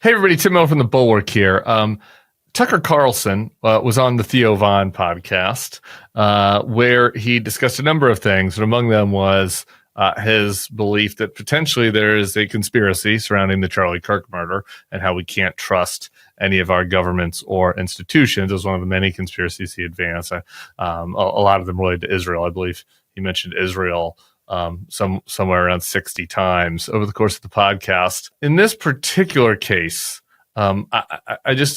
Hey, everybody. Tim Miller from the Bulwark here. Tucker Carlson was on the Theo Von podcast where he discussed a number of things. And among them was his belief that potentially there is a conspiracy surrounding the Charlie Kirk murder and how we can't trust any of our governments or institutions. It was one of the many conspiracies he advanced. A lot of them related to Israel. I believe he mentioned Israel somewhere around 60 times over the course of the podcast. In this particular case, I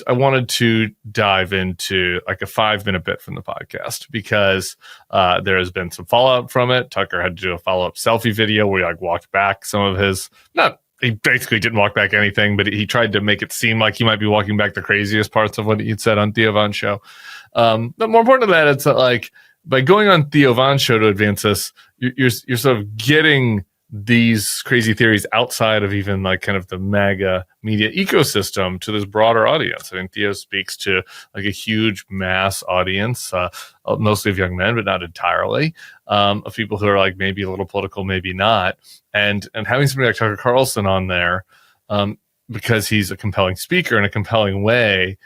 wanted to dive into like a 5-minute bit from the podcast because there has been some fallout from it. Tucker had to do a follow-up selfie video where he walked back some of his, he basically didn't walk back anything, but he tried to make it seem like he might be walking back the craziest parts of what he'd said on Theo Von's show. But more important than that, it's that by going on Theo Von's show to advance this, you're sort of getting these crazy theories outside of even kind of the MAGA media ecosystem to this broader audience. I think Theo speaks to a huge mass audience, mostly of young men, but not entirely, of people who are maybe a little political, maybe not. And having somebody like Tucker Carlson on there, because he's a compelling speaker in a compelling way,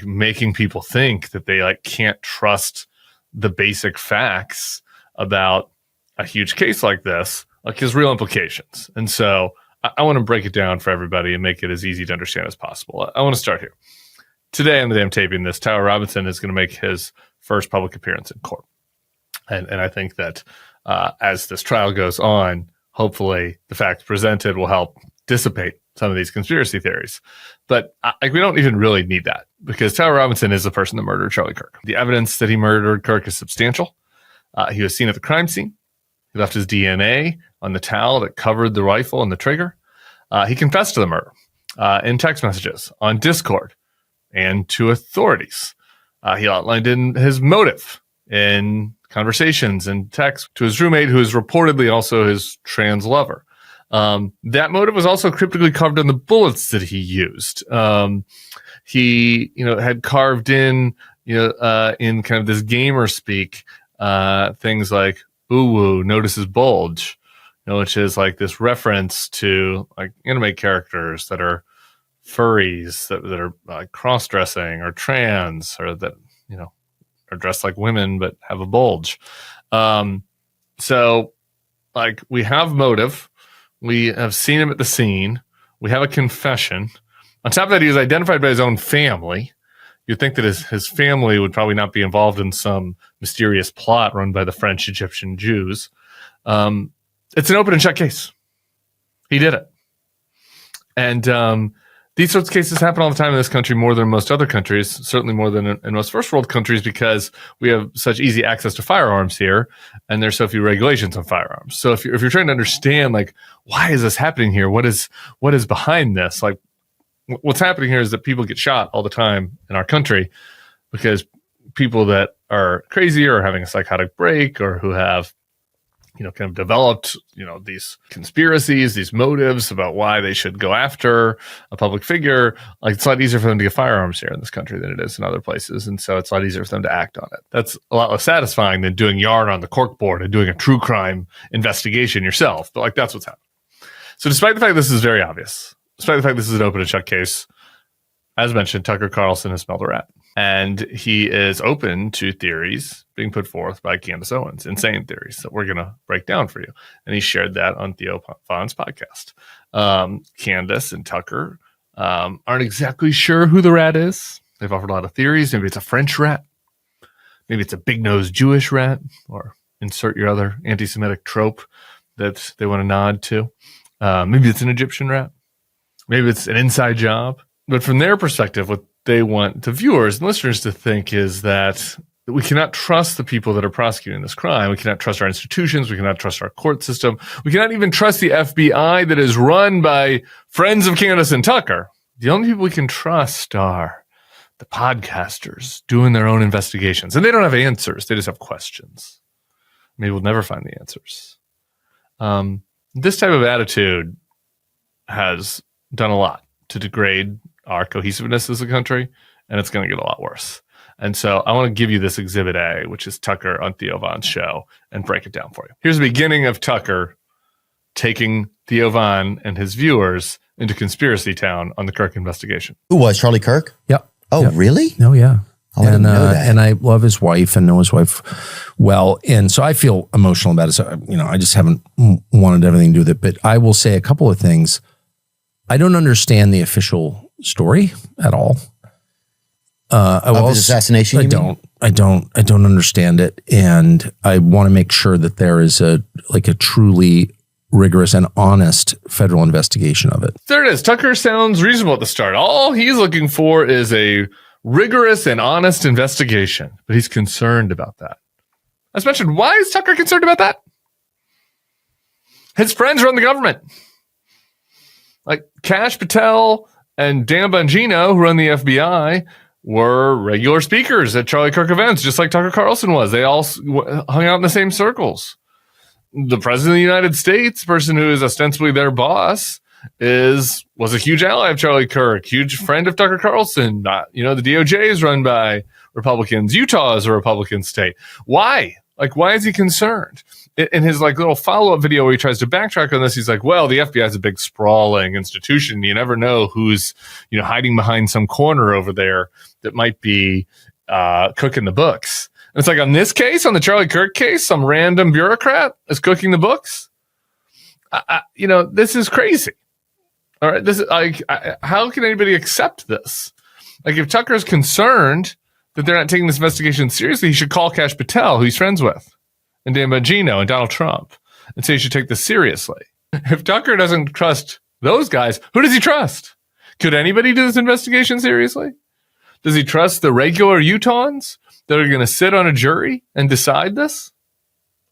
making people think that they can't trust the basic facts about a huge case like this, has real implications. And so I want to break it down for everybody and make it as easy to understand as possible. I want to start here. Today, on the day I'm taping this, Tyler Robinson is going to make his first public appearance in court. And I think that as this trial goes on, hopefully the facts presented will help dissipate some of these conspiracy theories. But we don't even really need that because Tyler Robinson is the person that murdered Charlie Kirk. The evidence that he murdered Kirk is substantial. He was seen at the crime scene. He left his DNA on the towel that covered the rifle and the trigger. He confessed to the murder in text messages, on Discord, and to authorities. He outlined in his motive in conversations and texts to his roommate, who is reportedly also his trans lover. That motive was also cryptically carved in the bullets that he used. He, had carved in kind of this gamer speak, things like "Ooh, notice his bulge," which is this reference to anime characters that are furries, that are cross-dressing or trans, or that are dressed like women but have a bulge. So we have motive. We have seen him at the scene. We have a confession. On top of that, he was identified by his own family. You'd think that his family would probably not be involved in some mysterious plot run by the French Egyptian Jews. It's an open and shut case. He did it. And these sorts of cases happen all the time in this country, more than most other countries, certainly more than in most first world countries, because we have such easy access to firearms here, and there's so few regulations on firearms. So if you're trying to understand, why is this happening here? What is behind this? What's happening here is that people get shot all the time in our country because people that are crazy or having a psychotic break or who have, kind of developed, these conspiracies, these motives about why they should go after a public figure. It's a lot easier for them to get firearms here in this country than it is in other places. And so it's a lot easier for them to act on it. That's a lot less satisfying than doing yarn on the corkboard and doing a true crime investigation yourself. But that's what's happening. So despite the fact this is very obvious, despite the fact this is an open and shut case, as mentioned, Tucker Carlson has smelled a rat. And he is open to theories being put forth by Candace Owens, insane theories that we're going to break down for you. And he shared that on Theo Von's podcast. Candace and Tucker aren't exactly sure who the rat is. They've offered a lot of theories. Maybe it's a French rat. Maybe it's a big-nosed Jewish rat, or insert your other anti-Semitic trope that they want to nod to. Maybe it's an Egyptian rat. Maybe it's an inside job. But from their perspective, what they want the viewers and listeners to think is that we cannot trust the people that are prosecuting this crime. We cannot trust our institutions. We cannot trust our court system. We cannot even trust the FBI that is run by friends of Candace and Tucker. The only people we can trust are the podcasters doing their own investigations. And they don't have answers. They just have questions. Maybe we'll never find the answers. This type of attitude has done a lot to degrade our cohesiveness as a country, and it's going to get a lot worse. And so I want to give you this Exhibit A, which is Tucker on Theo Von's show, and break it down for you. Here's the beginning of Tucker taking Theo Von and his viewers into conspiracy town on the Kirk investigation. Who was Charlie Kirk? Yep. Oh, yep. really? Oh, yeah. I didn't know that. And I love his wife and know his wife well. And so I feel emotional about it. So, I just haven't wanted everything to do with it. But I will say a couple of things. I don't understand the official story at all. Of his assassination? I don't understand it. And I want to make sure that there is a truly rigorous and honest federal investigation of it. There it is. Tucker sounds reasonable at the start. All he's looking for is a rigorous and honest investigation, but he's concerned about that. As mentioned, why is Tucker concerned about that? His friends run the government. Like Kash Patel and Dan Bongino, who run the FBI, were regular speakers at Charlie Kirk events, just like Tucker Carlson was. They all hung out in the same circles. The president of the United States, the person who is ostensibly their boss, was a huge ally of Charlie Kirk, huge friend of Tucker Carlson. The DOJ is run by Republicans. Utah is a Republican state. Why? Why is he concerned? In his little follow-up video where he tries to backtrack on this, he's like, well, the FBI is a big sprawling institution. You never know who's, hiding behind some corner over there that might be cooking the books. And it's on this case, on the Charlie Kirk case, some random bureaucrat is cooking the books. This is crazy. All right, this is how can anybody accept this? If Tucker's concerned that they're not taking this investigation seriously, he should call Kash Patel, who he's friends with, and Dan Bongino and Donald Trump, and say he should take this seriously. If Tucker doesn't trust those guys, who does he trust? Could anybody do this investigation seriously? Does he trust the regular Utahns that are going to sit on a jury and decide this?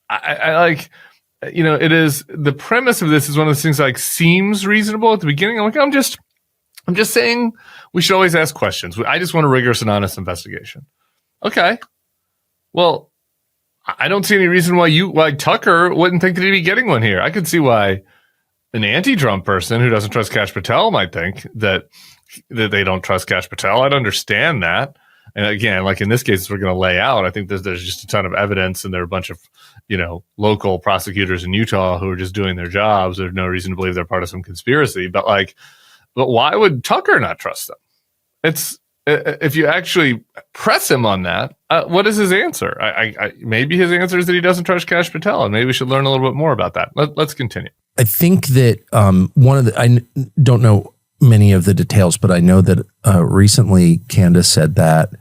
It is, the premise of this is one of those things seems reasonable at the beginning. I'm just saying we should always ask questions. I just want a rigorous and honest investigation. Okay. Well, I don't see any reason why Tucker wouldn't think that he'd be getting one here. I could see why an anti-Trump person who doesn't trust Kash Patel might think that they don't trust Kash Patel. I'd understand that. And again, in this case, we're going to lay out, I think there's just a ton of evidence, and there are a bunch of, local prosecutors in Utah who are just doing their jobs. There's no reason to believe they're part of some conspiracy. But why would Tucker not trust them? It's, if you actually press him on that, what is his answer? Maybe his answer is that he doesn't trust Kash Patel, and maybe we should learn a little bit more about that. Let's continue. I think that I don't know many of the details, but I know that recently Candace said that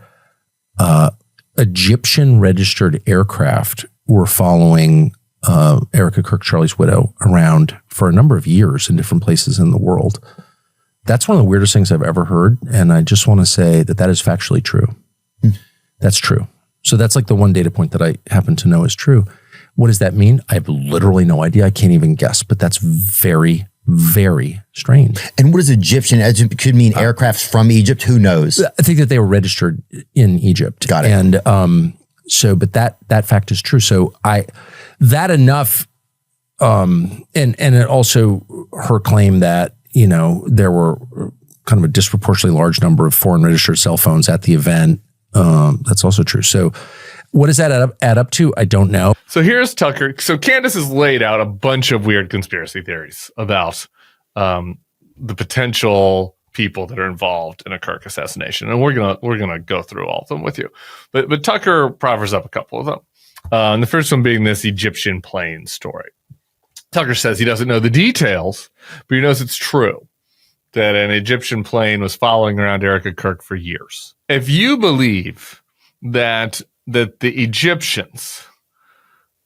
Egyptian registered aircraft were following Erica Kirk, Charlie's widow, around for a number of years in different places in the world. That's one of the weirdest things I've ever heard. And I just want to say that is factually true. That's true. So that's the one data point that I happen to know is true. What does that mean? I have literally no idea. I can't even guess, but that's very, very strange. And what is Egyptian? It could mean aircrafts from Egypt. Who knows? I think that they were registered in Egypt. Got it. And but that fact is true. So enough. And it also her claim that, there were kind of a disproportionately large number of foreign registered cell phones at the event. That's also true. So what does that add up to? I don't know. So here's Tucker. So Candace has laid out a bunch of weird conspiracy theories about the potential people that are involved in a Kirk assassination, and we're gonna go through all of them with you. But Tucker proffers up a couple of them. And the first one being this Egyptian plane story. Tucker says he doesn't know the details, but he knows it's true that an Egyptian plane was following around Erica Kirk for years. If you believe that the Egyptians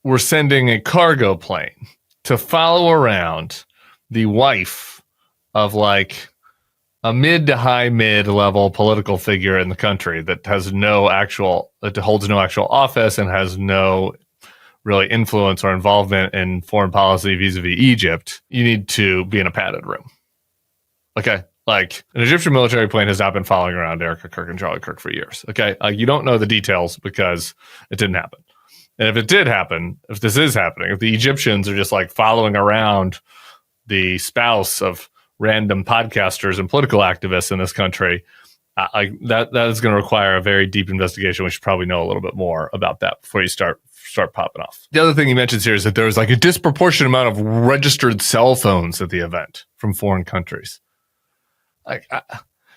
were sending a cargo plane to follow around the wife of a mid to high mid-level political figure in the country that holds no actual office and has no really influence or involvement in foreign policy vis-a-vis Egypt, you need to be in a padded room. Okay? An Egyptian military plane has not been following around Erica Kirk and Charlie Kirk for years. Okay? You don't know the details because it didn't happen. And if it did happen, if this is happening, if the Egyptians are just following around the spouse of random podcasters and political activists in this country, that is going to require a very deep investigation. We should probably know a little bit more about that before you start popping off. The other thing he mentions here is that there was a disproportionate amount of registered cell phones at the event from foreign countries. Like,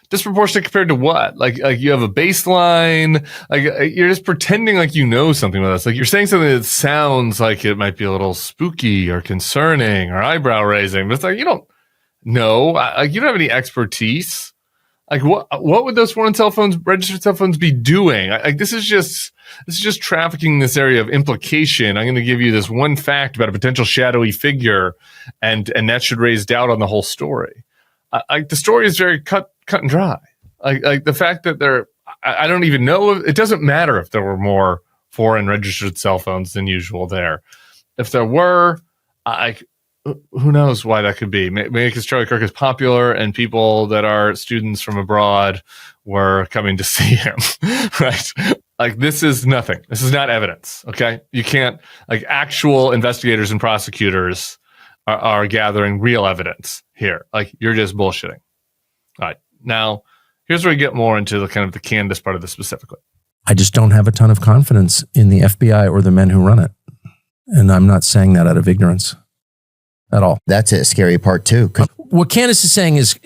disproportionate compared to what? Like you have a baseline. Like you're just pretending like you know something with us. Like you're saying something that sounds like it might be a little spooky or concerning or eyebrow raising, but it's like you don't know. Like you don't have any expertise. Like what would those foreign cell phones, registered cell phones, be doing? Like this is just trafficking in this area of implication. I'm going to give you this one fact about a potential shadowy figure, and that should raise doubt on the whole story. The story is very cut and dry. Like the fact that I don't even know. It doesn't matter if there were more foreign registered cell phones than usual there. If there were, who knows why that could be? Maybe because Charlie Kirk is popular and people that are students from abroad were coming to see him, right? Like this is nothing. This is not evidence. Okay, you can't actual investigators and prosecutors are gathering real evidence here. Like you're just bullshitting. All right. Now, here's where we get more into the kind of the Candace part of this specifically. I just don't have a ton of confidence in the FBI or the men who run it. And I'm not saying that out of ignorance at all. That's a scary part too. What Candace is saying is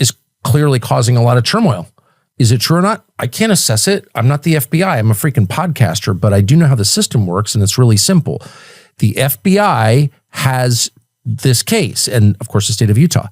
clearly causing a lot of turmoil. Is it true or not? I can't assess it. I'm not the FBI. I'm a freaking podcaster, but I do know how the system works, and it's really simple. The FBI has this case, and of course the state of Utah.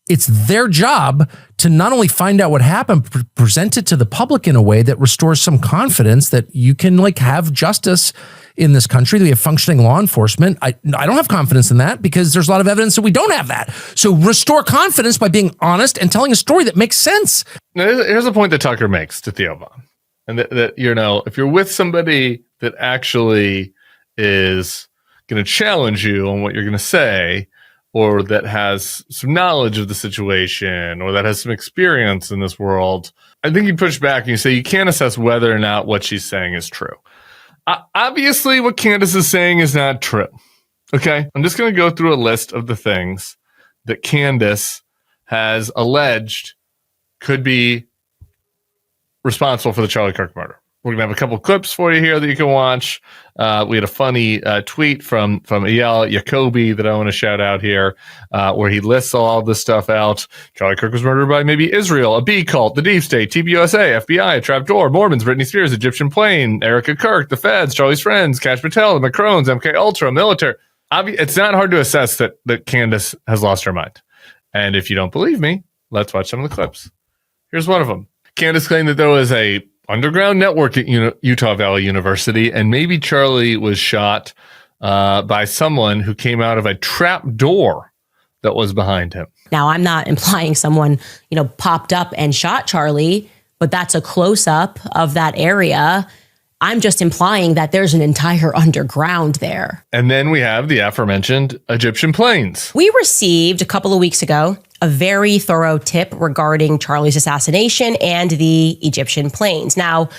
It's their job to not only find out what happened, present it to the public in a way that restores some confidence that you can have justice in this country. We have functioning law enforcement. I don't have confidence in that because there's a lot of evidence that we don't have that. So restore confidence by being honest and telling a story that makes sense. Now, here's a point that Tucker makes to Theo Von. And that if you're with somebody that actually is going to challenge you on what you're going to say, or that has some knowledge of the situation, or that has some experience in this world, I think you push back and you say you can't assess whether or not what she's saying is true. Obviously, what Candace is saying is not true. Okay? I'm just going to go through a list of the things that Candace has alleged could be responsible for the Charlie Kirk murder. We're going to have a couple clips for you here that you can watch. We had a funny tweet from Eyal Yacobi that I want to shout out here, where he lists all this stuff out. Charlie Kirk was murdered by maybe Israel, a B cult, the Deep State, TBUSA, FBI, Trapdoor, Mormons, Britney Spears, Egyptian plane, Erica Kirk, the Feds, Charlie's friends, Cash Patel, the Macrones, MK Ultra, military. It's not hard to assess that Candace has lost her mind. And if you don't believe me, let's watch some of the clips. Here's one of them. Candace claimed that there was a underground network at Utah Valley University, and maybe Charlie was shot by someone who came out of a trap door that was behind him. Now, I'm not implying someone, popped up and shot Charlie, but that's a close-up of that area. I'm just implying that there's an entire underground there. And then we have the aforementioned Egyptian planes. We received a couple of weeks ago a very thorough tip regarding Charlie's assassination and the Egyptian planes. Now,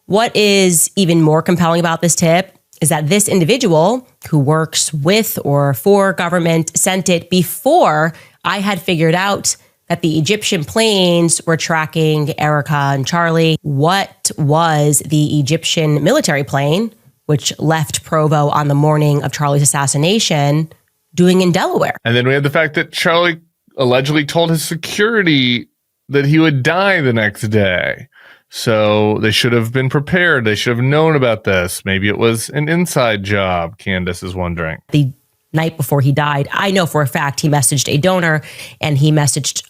what is even more compelling about this tip is that this individual who works with or for government sent it before I had figured out that the Egyptian planes were tracking Erica and Charlie. What was the Egyptian military plane, which left Provo on the morning of Charlie's assassination, doing in Delaware? And then we had the fact that Charlie allegedly told his security that he would die the next day. So they should have been prepared. They should have known about this. Maybe it was an inside job, Candace is wondering. The night before he died, I know for a fact he messaged a donor and he messaged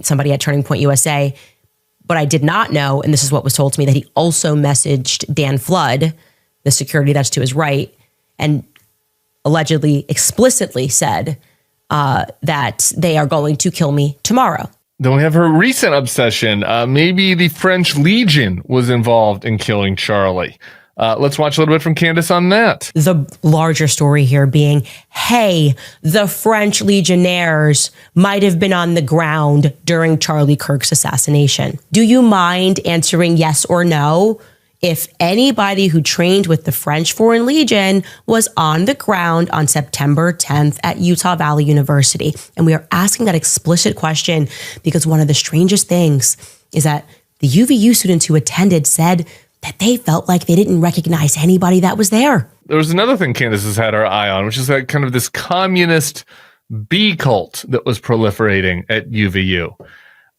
somebody at Turning Point USA. But I did not know, and this is what was told to me, that he also messaged Dan Flood, the security that's to his right, and allegedly explicitly said that they are going to kill me tomorrow. Then we have her recent obsession. Maybe the French Legion was involved in killing Charlie. Let's watch a little bit from Candace on that. The larger story here being, hey, the French Legionnaires might have been on the ground during Charlie Kirk's assassination. Do you mind answering yes or no if anybody who trained with the French Foreign Legion was on the ground on September 10th at Utah Valley University? And we are asking that explicit question because one of the strangest things is that the UVU students who attended said that they felt like they didn't recognize anybody that was there. There was another thing Candace has had her eye on, which is that kind of this communist B cult that was proliferating at UVU.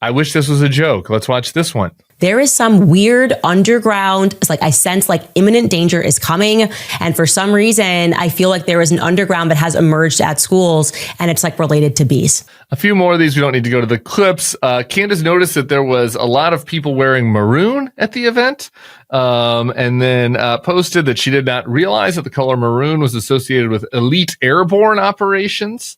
I wish this was a joke. Let's watch this one. There is some weird underground, it's like I sense like imminent danger is coming. And for some reason, I feel like there is an underground that has emerged at schools and it's like related to bees. A few more of these. We don't need to go to the clips. Candace noticed that there was a lot of people wearing maroon at the event, and then posted that she did not realize that the color maroon was associated with elite airborne operations.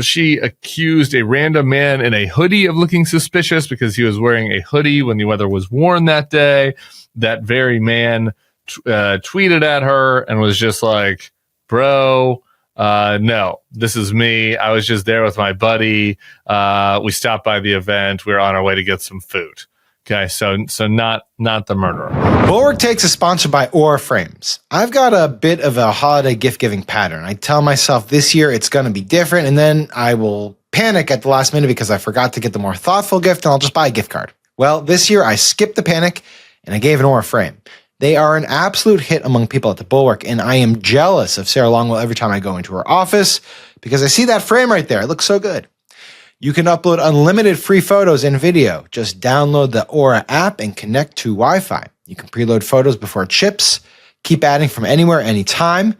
She accused a random man in a hoodie of looking suspicious because he was wearing a hoodie when the weather was warm that day. That very man tweeted at her and was just like, bro, no, this is me. I was just there with my buddy. We stopped by the event. We were on our way to get some food. Okay, so not the murderer. Bulwark Takes is sponsored by Aura Frames. I've got a bit of a holiday gift-giving pattern. I tell myself this year it's going to be different, and then I will panic at the last minute because I forgot to get the more thoughtful gift, and I'll just buy a gift card. Well, this year I skipped the panic, and I gave an Aura Frame. They are an absolute hit among people at the Bulwark, and I am jealous of Sarah Longwell every time I go into her office because I see that frame right there. It looks so good. You can upload unlimited free photos and video. Just download the Aura app and connect to Wi-Fi. You can preload photos before it ships, keep adding from anywhere, anytime.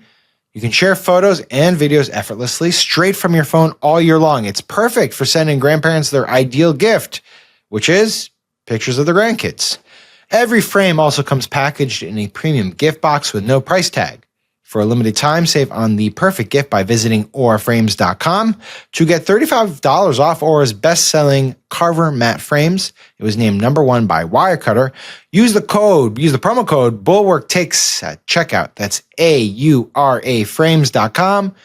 You can share photos and videos effortlessly straight from your phone all year long. It's perfect for sending grandparents their ideal gift, which is pictures of their grandkids. Every frame also comes packaged in a premium gift box with no price tag. For a limited time, save on the perfect gift by visiting auraframes.com to get $35 off Aura's best-selling Carver matte frames. It was named #1 by Wirecutter. Use the promo code BulwarkTakes at checkout. That's AURAFrames.com.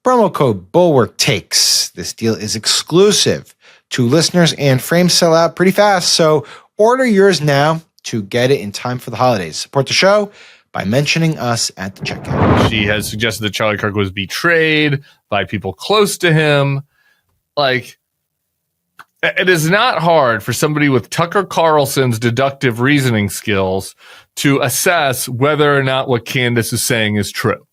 Promo code BulwarkTakes. This deal is exclusive to listeners and frames sell out pretty fast, so order yours now to get it in time for the holidays. Support the show by mentioning us at the checkout. She has suggested that Charlie Kirk was betrayed by people close to him. Like, it is not hard for somebody with Tucker Carlson's deductive reasoning skills to assess whether or not what Candace is saying is true.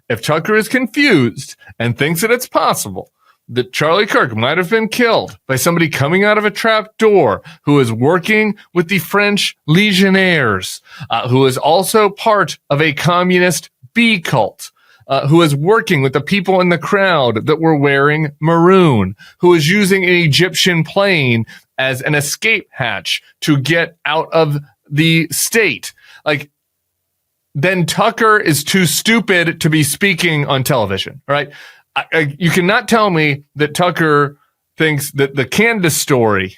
If Tucker is confused and thinks that it's possible that Charlie Kirk might have been killed by somebody coming out of a trap door who is working with the French Legionnaires, who is also part of a communist bee cult, who is working with the people in the crowd that were wearing maroon, who is using an Egyptian plane as an escape hatch to get out of the state. Like, then Tucker is too stupid to be speaking on television, right? You cannot tell me that Tucker thinks that the Candace story,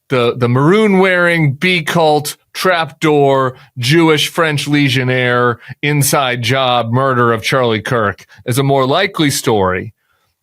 the maroon-wearing bee cult, trapdoor, Jewish French Legionnaire, inside job murder of Charlie Kirk is a more likely story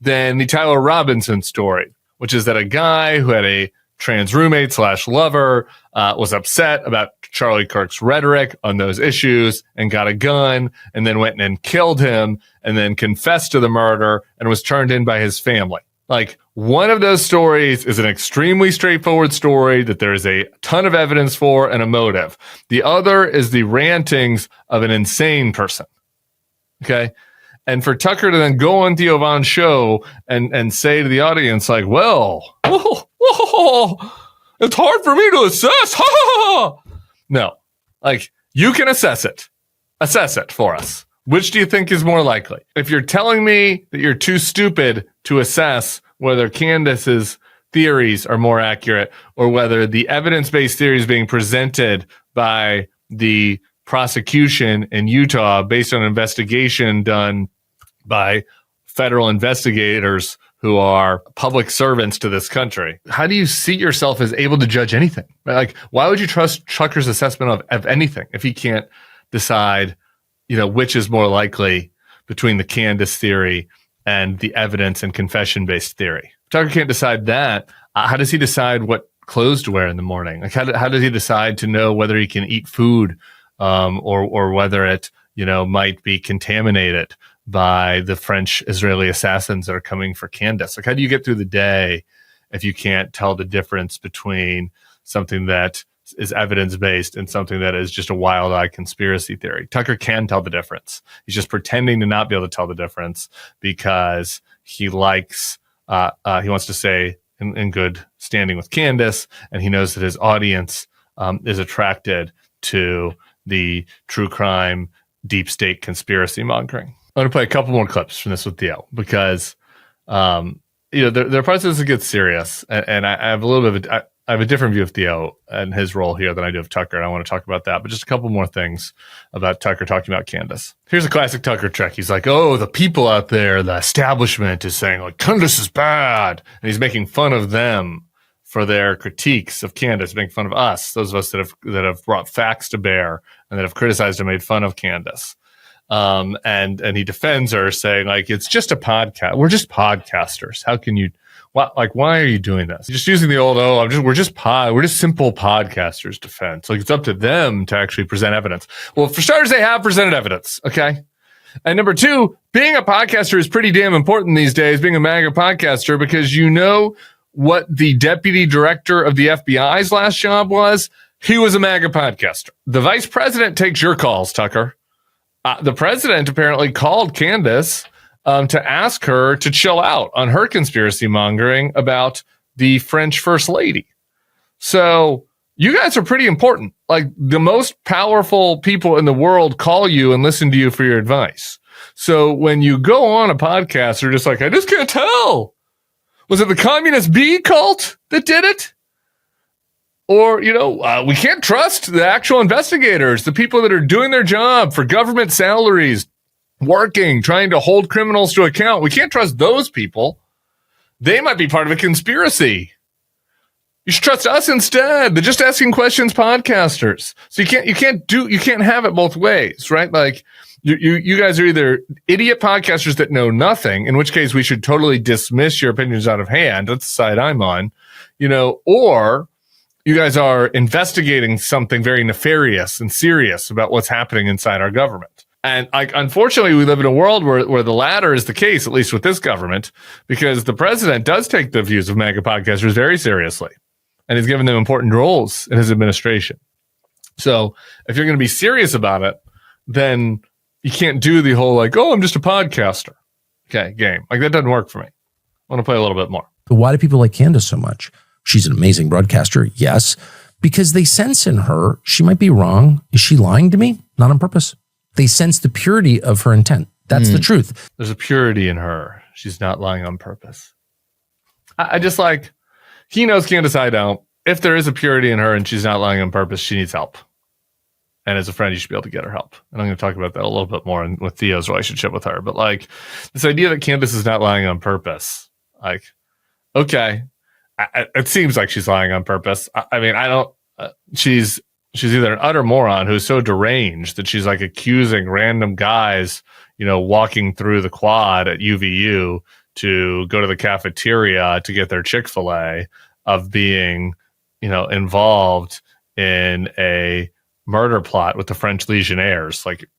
than the Tyler Robinson story, which is that a guy who had a trans roommate / lover was upset about Charlie Kirk's rhetoric on those issues and got a gun and then went and killed him and then confessed to the murder and was turned in by his family. Like, one of those stories is an extremely straightforward story that there is a ton of evidence for and a motive. The other is the rantings of an insane person. Okay? And for Tucker to then go on Theo Von's show and say to the audience, like, well, it's hard for me to assess. No, like, you can assess it. Assess it for us. Which do you think is more likely? If you're telling me that you're too stupid to assess whether Candace's theories are more accurate or whether the evidence-based theories being presented by the prosecution in Utah based on an investigation done by federal investigators who are public servants to this country. How do you see yourself as able to judge anything? Like, why would you trust Tucker's assessment of anything if he can't decide, which is more likely between the Candace theory and the evidence and confession-based theory? If Tucker can't decide that, how does he decide what clothes to wear in the morning? Like, how does he decide to know whether he can eat food or whether it, might be contaminated by the French Israeli assassins that are coming for Candace? Like, how do you get through the day if you can't tell the difference between something that is evidence-based and something that is just a wild-eyed conspiracy theory? Tucker can tell the difference. He's just pretending to not be able to tell the difference because he likes, he wants to say in good standing with Candace, and he knows that his audience is attracted to the true crime, deep state conspiracy mongering. I'm going to play a couple more clips from this with Theo because, there are parts of this that get serious, and I have a little bit of I have a different view of Theo and his role here than I do of Tucker, and I want to talk about that. But just a couple more things about Tucker talking about Candace. Here's a classic Tucker trick. He's like, oh, the people out there, the establishment is saying, like, Candace is bad. And he's making fun of them for their critiques of Candace, making fun of us, those of us that have brought facts to bear and that have criticized and made fun of Candace. And he defends her, saying, like, it's just a podcast. We're just podcasters. How can you... why are you doing this? You're just using the old, we're just simple podcasters defense. Like, it's up to them to actually present evidence. Well, for starters, they have presented evidence. Okay. And number two, being a podcaster is pretty damn important these days, being a MAGA podcaster, because you know what the deputy director of the FBI's last job was? He was a MAGA podcaster. The vice president takes your calls, Tucker. The president apparently called Candace to ask her to chill out on her conspiracy mongering about the French first lady. So you guys are pretty important. Like, the most powerful people in the world call you and listen to you for your advice. So when you go on a podcast, they're just like, I just can't tell. Was it the communist bee cult that did it? Or, we can't trust the actual investigators, the people that are doing their job for government salaries, working, trying to hold criminals to account. We can't trust those people. They might be part of a conspiracy. You should trust us instead. They're just asking questions podcasters. So you can't have it both ways, right? Like, you guys are either idiot podcasters that know nothing, in which case we should totally dismiss your opinions out of hand. That's the side I'm on, or you guys are investigating something very nefarious and serious about what's happening inside our government. And unfortunately, we live in a world where the latter is the case, at least with this government, because the president does take the views of MAGA podcasters very seriously, and he's given them important roles in his administration. So if you're going to be serious about it, then you can't do the whole, like, oh, I'm just a podcaster, game. Like, that doesn't work for me. I want to play a little bit more. But why do people like Candace so much? She's an amazing broadcaster, yes, because they sense in her she might be wrong. Is she lying to me? Not on purpose. They sense the purity of her intent. That's the truth. There's a purity in her. She's not lying on purpose. I just like, he knows Candace, I don't. If there is a purity in her and she's not lying on purpose, she needs help. And as a friend, you should be able to get her help. And I'm going to talk about that a little bit more with Theo's relationship with her. But, like, this idea that Candace is not lying on purpose, like, okay, it seems like she's lying on purpose. I mean, I don't, she's either an utter moron who's so deranged that she's, like, accusing random guys, walking through the quad at UVU to go to the cafeteria to get their Chick-fil-A, of being, involved in a murder plot with the French Legionnaires. Like,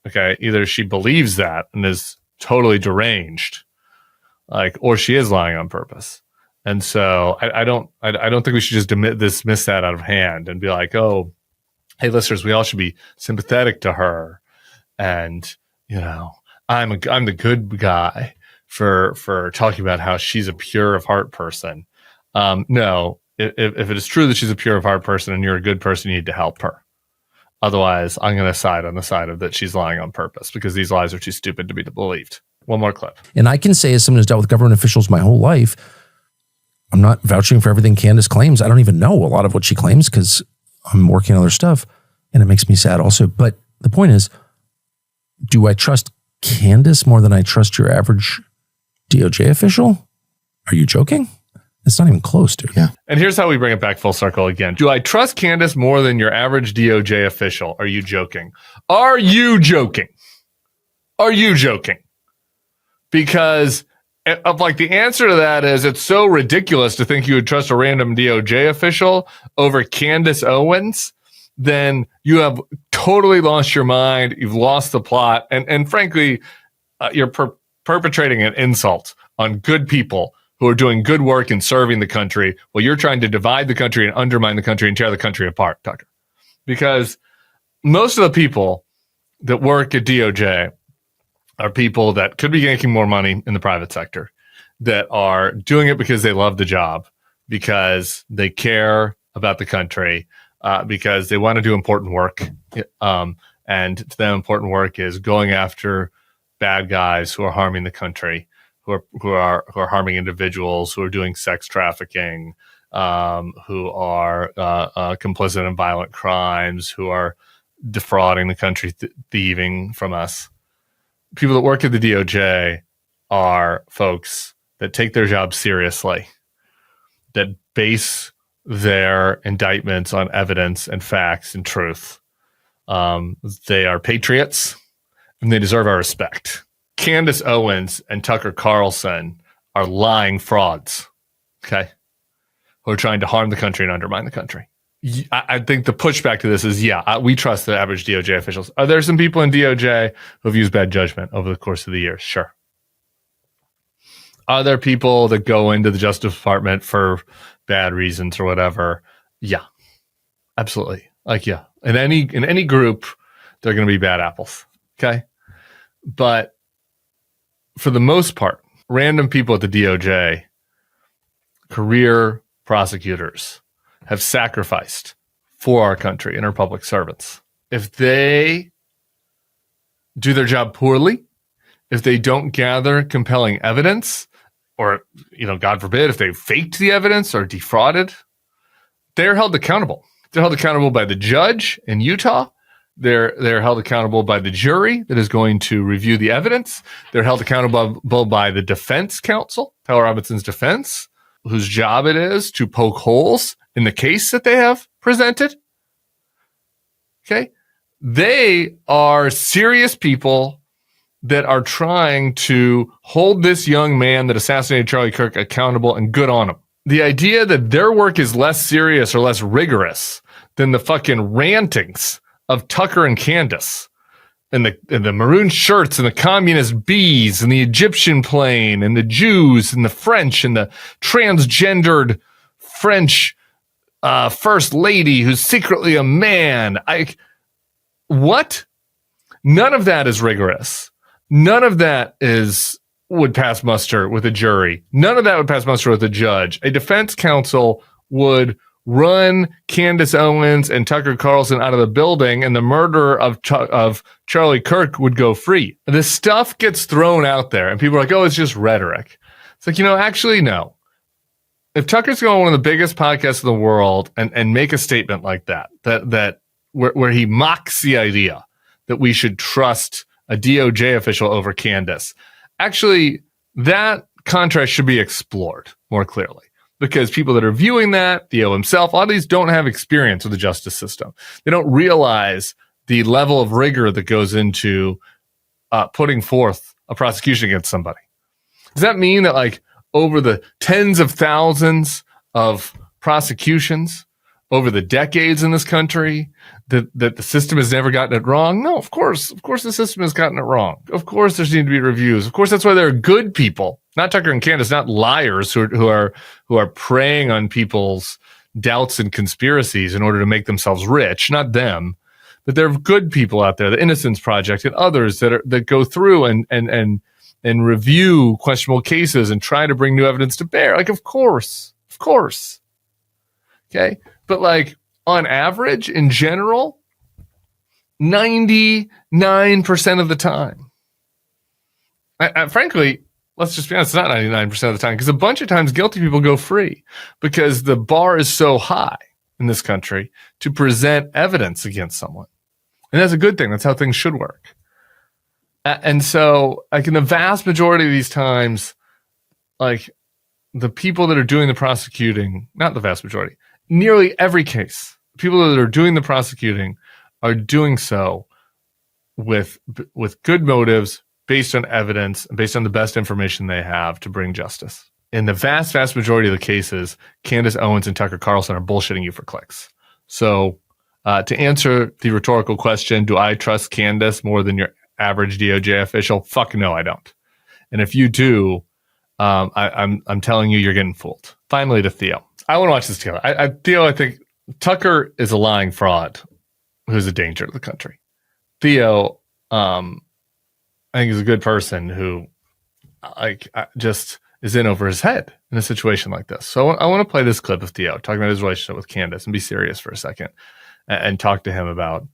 okay, either she believes that and is totally deranged, like, or she is lying on purpose. And so I don't think we should just dismiss that out of hand and be like, oh, hey, listeners, we all should be sympathetic to her. And, I'm the good guy for talking about how she's a pure of heart person. No, if it is true that she's a pure of heart person and you're a good person, you need to help her. Otherwise, I'm going to side on the side of that she's lying on purpose, because these lies are too stupid to be believed. One more clip. And I can say, as someone who's dealt with government officials my whole life, I'm not vouching for everything Candace claims. I don't even know a lot of what she claims because I'm working on other stuff, and it makes me sad also. But the point is, do I trust Candace more than I trust your average DOJ official? Are you joking? It's not even close, dude. Yeah. And here's how we bring it back full circle again. Do I trust Candace more than your average DOJ official? Are you joking? Are you joking? Are you joking? Because of, like, the answer to that is, it's so ridiculous to think you would trust a random DOJ official over Candace Owens. Then you have totally lost your mind. You've lost the plot. And frankly, you're perpetrating an insult on good people who are doing good work and serving the country, while you're trying to divide the country and undermine the country and tear the country apart, Tucker. Because most of the people that work at DOJ are people that could be making more money in the private sector. that are doing it because they love the job, because they care about the country, because they want to do important work. And to them, important work is going after bad guys who are harming the country, who are harming individuals, who are doing sex trafficking, who are complicit in violent crimes, who are defrauding the country, thieving from us. People that work at the DOJ are folks that take their job seriously, that base their indictments on evidence and facts and truth. They are patriots, and they deserve our respect. Candace Owens and Tucker Carlson are lying frauds, okay, who are trying to harm the country and undermine the country. I think the pushback to this is, we trust the average DOJ officials. Are there some people in DOJ who have used bad judgment over the course of the years? Sure. Are there people that go into the Justice Department for bad reasons or whatever? Yeah, absolutely. In any group, there are going to be bad apples. Okay. But for the most part, random people at the DOJ, career prosecutors, have sacrificed for our country and our public servants. If they do their job poorly, if they don't gather compelling evidence, or, God forbid, if they faked the evidence or defrauded, they're held accountable. They're held accountable by the judge in Utah. They're held accountable by the jury that is going to review the evidence. They're held accountable by the defense counsel, Tyler Robinson's defense, whose job it is to poke holes in the case that they have presented. Okay? They are serious people that are trying to hold this young man that assassinated Charlie Kirk accountable, and good on them. The idea that their work is less serious or less rigorous than the fucking rantings of Tucker and Candace, and the maroon shirts and the communist bees and the Egyptian plane and the Jews and the French and the transgendered French first lady who's secretly a man. What? None of that is rigorous. None of that would pass muster with a jury. None of that would pass muster with a judge. A defense counsel would run Candace Owens and Tucker Carlson out of the building, and the murderer of Charlie Kirk would go free. This stuff gets thrown out there, and people are like, oh, it's just rhetoric. It's like, actually, no. If Tucker's going on one of the biggest podcasts in the world and make a statement like that where he mocks the idea that we should trust a DOJ official over Candace, actually, that contrast should be explored more clearly. Because people that are viewing that, Theo himself, a lot of these don't have experience with the justice system. They don't realize the level of rigor that goes into putting forth a prosecution against somebody. Does that mean that, over the tens of thousands of prosecutions over the decades in this country, that the system has never gotten it wrong? No, of course the system has gotten it wrong. Of course there's need to be reviews. Of course that's why there are good people, not Tucker and Candace, not liars who are preying on people's doubts and conspiracies in order to make themselves rich, not them. But there are good people out there, the Innocence Project and others that go through and review questionable cases and try to bring new evidence to bear. Of course. Okay. But on average, in general, 99% of the time, frankly, let's just be honest, it's not 99% of the time, because a bunch of times guilty people go free because the bar is so high in this country to present evidence against someone. And that's a good thing. That's how things should work. And so, in the vast majority of these times, the people that are doing the prosecuting, not the vast majority, nearly every case, people that are doing the prosecuting are doing so with good motives, based on evidence, based on the best information they have to bring justice. In the vast, vast majority of the cases, Candace Owens and Tucker Carlson are bullshitting you for clicks. So to answer the rhetorical question, do I trust Candace more than your average DOJ official? Fuck no, I don't. And if you do, I'm telling you, you're getting fooled. Finally, to Theo. I want to watch this together. Theo, I think Tucker is a lying fraud who's a danger to the country. Theo, I think he's a good person who, is in over his head in a situation like this. So I want to play this clip of Theo talking about his relationship with Candace and be serious for a second and talk to him about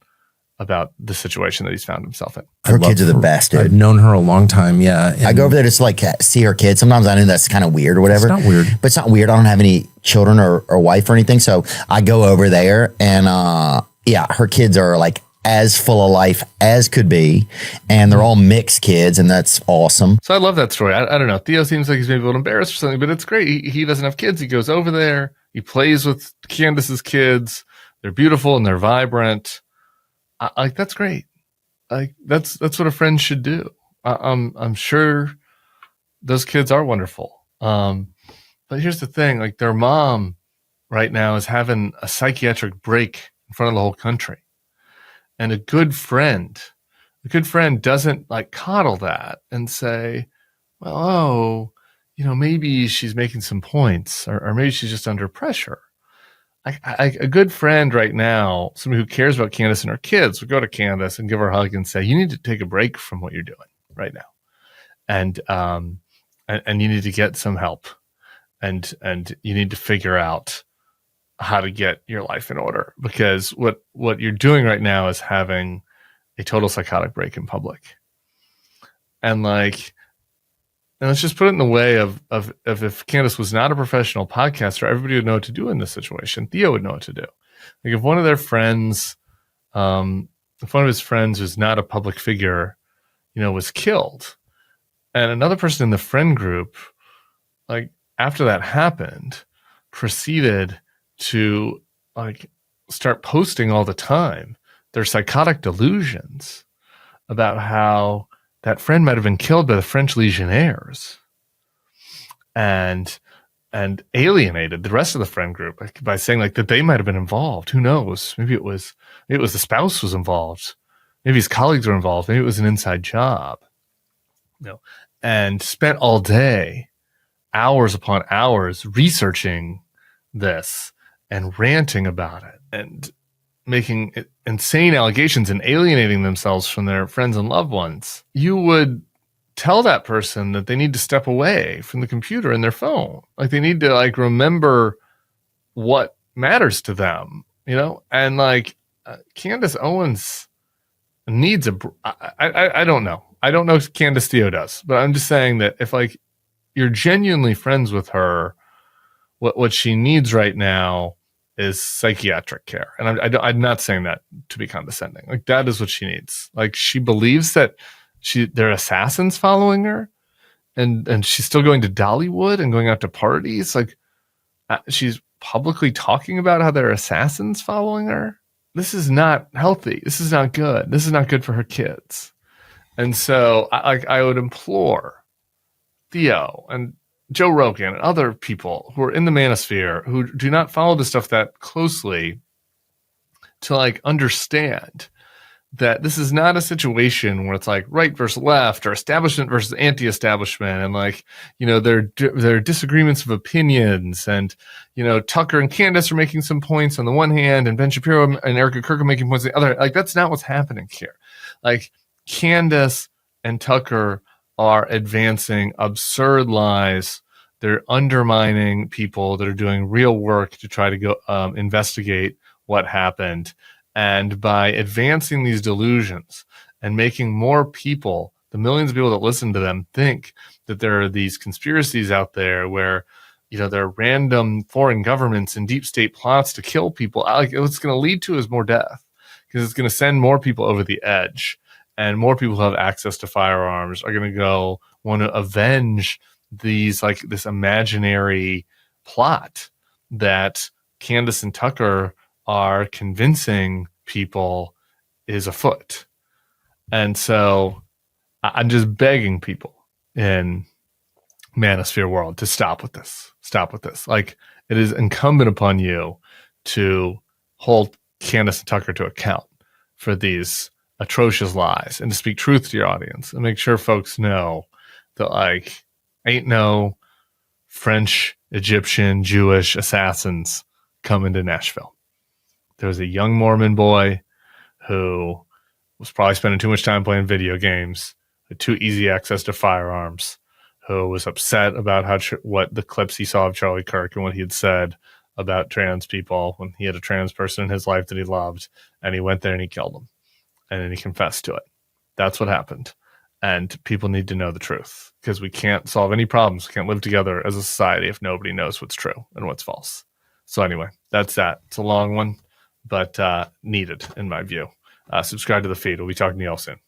the situation that he's found himself in. Her kids are the best, dude. I've known her a long time. Yeah. I go over there just to like see her kids. Sometimes I know that's kind of weird or whatever. It's not weird. But it's not weird. I don't have any children or wife or anything. So I go over there and her kids are like as full of life as could be. And they're all mixed kids, and that's awesome. So I love that story. I don't know. Theo seems like he's maybe a little embarrassed or something, but it's great. He doesn't have kids. He goes over there. He plays with Candace's kids. They're beautiful and they're vibrant. Like, that's great. Like, that's what a friend should do. I'm sure those kids are wonderful. But here's the thing, like, their mom right now is having a psychiatric break in front of the whole country. And a good friend doesn't like coddle that and say, well, maybe she's making some points or maybe she's just under pressure. A good friend right now, somebody who cares about Candace and her kids, would go to Candace and give her a hug and say, you need to take a break from what you're doing right now. And you need to get some help and you need to figure out how to get your life in order, because what you're doing right now is having a total psychotic break in public. And let's just put it in the way of if Candace was not a professional podcaster, everybody would know what to do in this situation. Theo would know what to do. Like, if one of their friends, if one of his friends who's not a public figure, was killed, and another person in the friend group, like, after that happened, proceeded to like start posting all the time their psychotic delusions about how that friend might have been killed by the French legionnaires, and alienated the rest of the friend group by saying like that they might have been involved. Who knows? Maybe it was the spouse was involved. Maybe his colleagues were involved. Maybe it was an inside job. And spent all day, hours upon hours, researching this and ranting about it and making insane allegations and alienating themselves from their friends and loved ones. You would tell that person that they need to step away from the computer and their phone. Like, they need to like remember what matters to them, and like Candace Owens needs I don't know. I don't know if Candace Theo does, but I'm just saying that if like you're genuinely friends with her, what she needs right now is psychiatric care. And I'm not saying that to be condescending. Like, that is what she needs. Like, she believes that there are assassins following her, and she's still going to Dollywood and going out to parties. Like, she's publicly talking about how there are assassins following her. This is not healthy. This is not good. This is not good for her kids. And so I would implore Theo and Joe Rogan and other people who are in the manosphere who do not follow this stuff that closely to like understand that this is not a situation where it's like right versus left or establishment versus anti-establishment, and like, there are disagreements of opinions, and Tucker and Candace are making some points on the one hand, and Ben Shapiro and Erica Kirk are making points on the other. Like, that's not what's happening here. Like, Candace and Tucker are advancing absurd lies. They're undermining people that are doing real work to try to go investigate what happened. And by advancing these delusions and making more people, the millions of people that listen to them, think that there are these conspiracies out there where, there are random foreign governments and deep state plots to kill people, like, what's going to lead to is more death, because it's going to send more people over the edge, and more people who have access to firearms are going to want to avenge these, like, this imaginary plot that Candace and Tucker are convincing people is afoot. And so I'm just begging people in manosphere world to stop with this. Like, it is incumbent upon you to hold Candace and Tucker to account for these atrocious lies, and to speak truth to your audience and make sure folks know that, like, ain't no French, Egyptian, Jewish assassins coming to Nashville. There was a young Mormon boy who was probably spending too much time playing video games, had too easy access to firearms, who was upset about what the clips he saw of Charlie Kirk and what he had said about trans people when he had a trans person in his life that he loved, and he went there and he killed them, and then he confessed to it. That's what happened. And people need to know the truth, because we can't solve any problems. We can't live together as a society if nobody knows what's true and what's false. So anyway, that's that. It's a long one, but needed in my view. Subscribe to the feed. We'll be talking to you all soon.